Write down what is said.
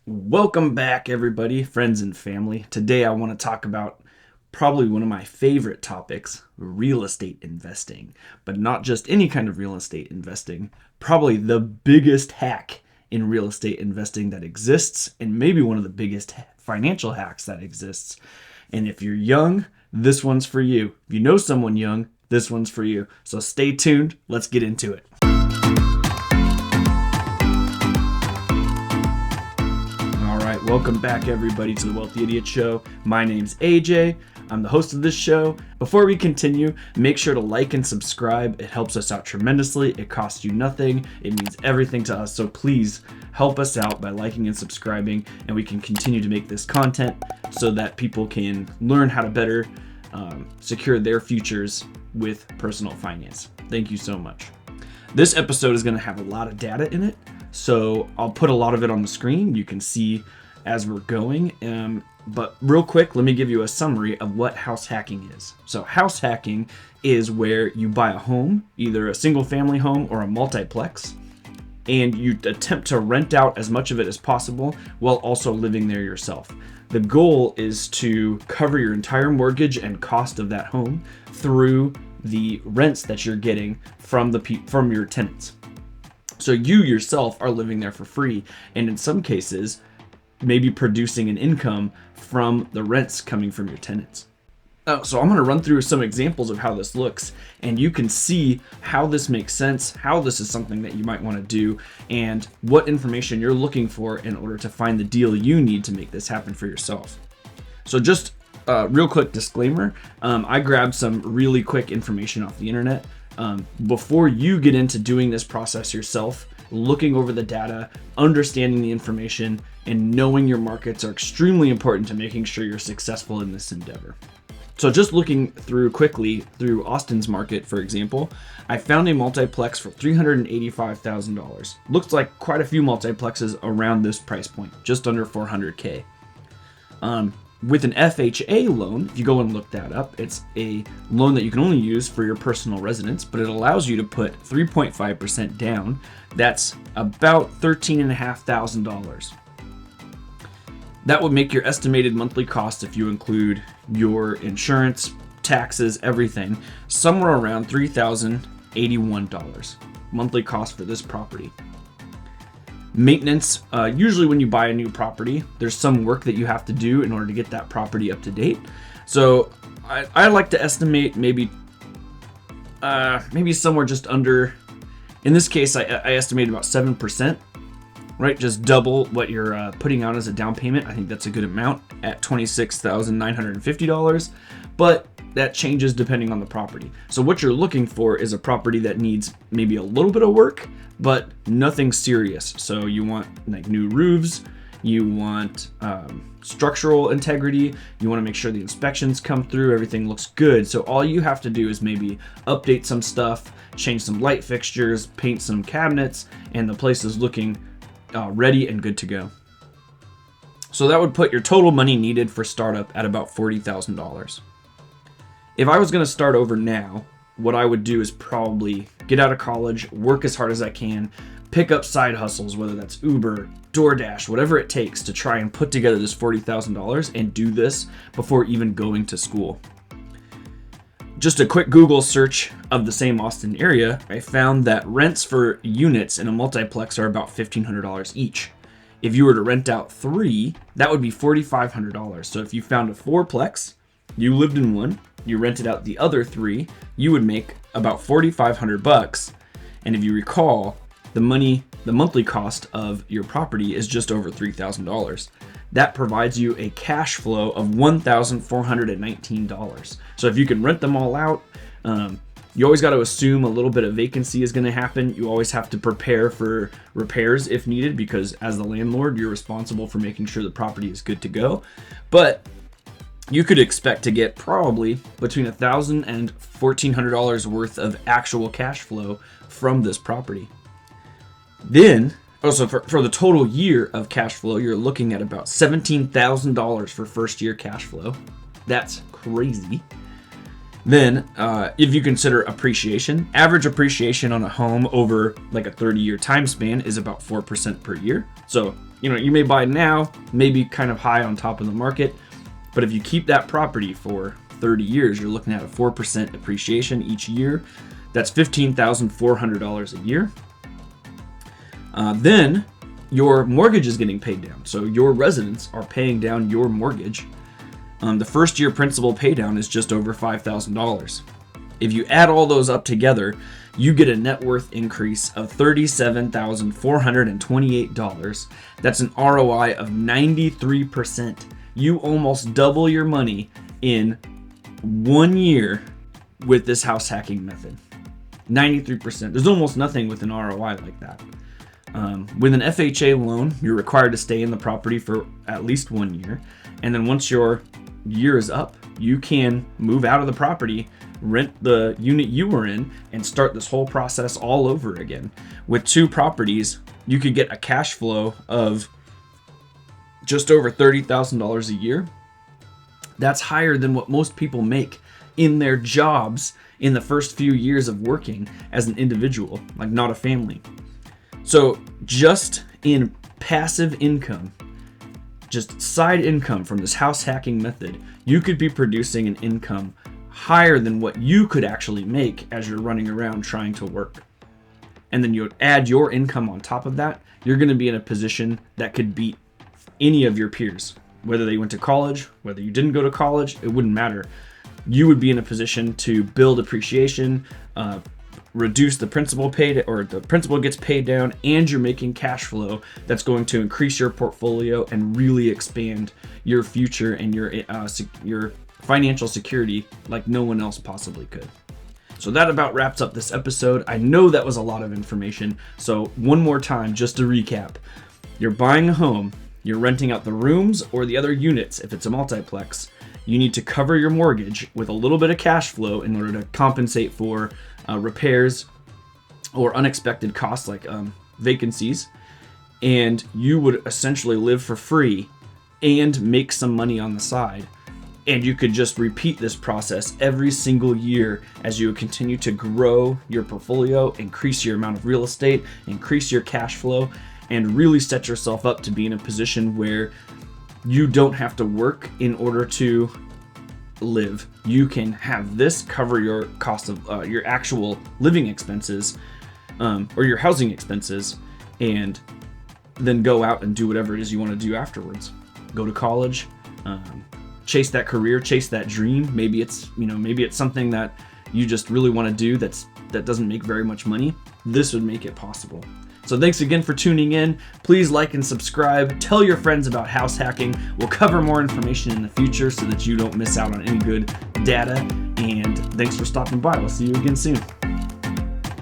Welcome back, everybody, friends and family. Today I want to talk about probably one of my favorite topics, real estate investing. But not just any kind of real estate investing, probably the biggest hack in real estate investing that exists, and maybe one of the biggest financial hacks that exists. And if you're young, this one's for you. If you know someone young, this one's for you. So stay tuned. Let's get into it. Welcome back, everybody, to the Wealthy Idiot Show. My name's AJ. I'm the host of this show. Before we continue, make sure to like and subscribe. It helps us out tremendously. It costs you nothing. It means everything to us. So please help us out by liking and subscribing, and we can continue to make this content so that people can learn how to better secure their futures with personal finance. Thank you so much. This episode is going to have a lot of data in it, so I'll put a lot of it on the screen. You can see as we're going, but real quick, let me give you a summary of what house hacking is. So house hacking is where you buy a home, either a single family home or a multiplex, and you attempt to rent out as much of it as possible while also living there yourself. The goal is to cover your entire mortgage and cost of that home through the rents that you're getting from your tenants. So you yourself are living there for free, and in some cases, maybe producing an income from the rents coming from your tenants. So I'm going to run through some examples of how this looks, and you can see how this makes sense, how this is something that you might want to do, and what information you're looking for in order to find the deal you need to make this happen for yourself. So just a real quick disclaimer, I grabbed some really quick information off the internet. Before you get into doing this process yourself, looking over the data, understanding the information, and knowing your markets are extremely important to making sure you're successful in this endeavor. So just looking through quickly through Austin's market, for example, I found a multiplex for $385,000. Looks like quite a few multiplexes around this price point, just under $400K. With an FHA loan, if you go and look that up, it's a loan that you can only use for your personal residence, but it allows you to put 3.5% down. That's about $13,500. That would make your estimated monthly cost, if you include your insurance, taxes, everything, somewhere around $3,081 monthly cost for this property. Maintenance, usually when you buy a new property, there's some work that you have to do in order to get that property up to date. So I like to estimate maybe somewhere just under, in this case, I estimate about 7%, right? Just double what you're putting out as a down payment. I think that's a good amount at $26,950, but that changes depending on the property. So what you're looking for is a property that needs maybe a little bit of work, but nothing serious. So you want like new roofs, you want structural integrity, you want to make sure the inspections come through, everything looks good. So all you have to do is maybe update some stuff, change some light fixtures, paint some cabinets, and the place is looking ready and good to go. So that would put your total money needed for startup at about $40,000. If I was going to start over now, what I would do is probably get out of college, work as hard as I can, pick up side hustles, whether that's Uber, DoorDash, whatever it takes to try and put together this $40,000 and do this before even going to school. Just a quick Google search of the same Austin area, I found that rents for units in a multiplex are about $1,500 each. If you were to rent out 3, that would be $4,500. So if you found a 4-plex, you lived in one, you rented out the other 3, you would make about $4,500. And if you recall, the monthly cost of your property is just over $3,000. That provides you a cash flow of $1,419. So if you can rent them all out, you always got to assume a little bit of vacancy is going to happen. You always have to prepare for repairs if needed, because as the landlord, you're responsible for making sure the property is good to go. But you could expect to get probably between $1,000 and $1,400 worth of actual cash flow from this property. Then, also for the total year of cash flow, you're looking at about $17,000 for first year cash flow. That's crazy. Then, if you consider appreciation, average appreciation on a home over like a 30-year time span is about 4% per year. So you may buy now, maybe kind of high on top of the market, but if you keep that property for 30 years, you're looking at a 4% appreciation each year. That's $15,400 a year. Then your mortgage is getting paid down. So your residents are paying down your mortgage. The first year principal pay down is just over $5,000. If you add all those up together, you get a net worth increase of $37,428. That's an ROI of 93%. You almost double your money in 1 year with this house hacking method. 93%. There's almost nothing with an ROI like that. With an FHA loan, you're required to stay in the property for at least 1 year. And then once your year is up, you can move out of the property, rent the unit you were in, and start this whole process all over again. With 2 properties, you could get a cash flow of just over $30,000 a year. That's higher than what most people make in their jobs in the first few years of working as an individual, like not a family. So just in passive income, just side income from this house hacking method, you could be producing an income higher than what you could actually make as you're running around trying to work. And then you add your income on top of that, you're going to be in a position that could beat any of your peers. Whether they went to college, whether you didn't go to college, it wouldn't matter. You would be in a position to build appreciation, reduce the principal paid, or the principal gets paid down, and you're making cash flow that's going to increase your portfolio and really expand your future and your financial security like no one else possibly could. So that about wraps up this episode. I know that was a lot of information. So one more time, just to recap, you're buying a home, you're renting out the rooms or the other units if it's a multiplex. You need to cover your mortgage with a little bit of cash flow in order to compensate for repairs or unexpected costs like vacancies. And you would essentially live for free and make some money on the side. And you could just repeat this process every single year as you continue to grow your portfolio, increase your amount of real estate, increase your cash flow, and really set yourself up to be in a position where you don't have to work in order to live. You can have this cover your cost of your actual living expenses or your housing expenses, and then go out and do whatever it is you want to do afterwards. Go to college, chase that career, chase that dream. Maybe it's something that you just really want to do that doesn't make very much money. This would make it possible. So thanks again for tuning in. Please like and subscribe. Tell your friends about house hacking. We'll cover more information in the future so that you don't miss out on any good data. And thanks for stopping by. We'll see you again soon.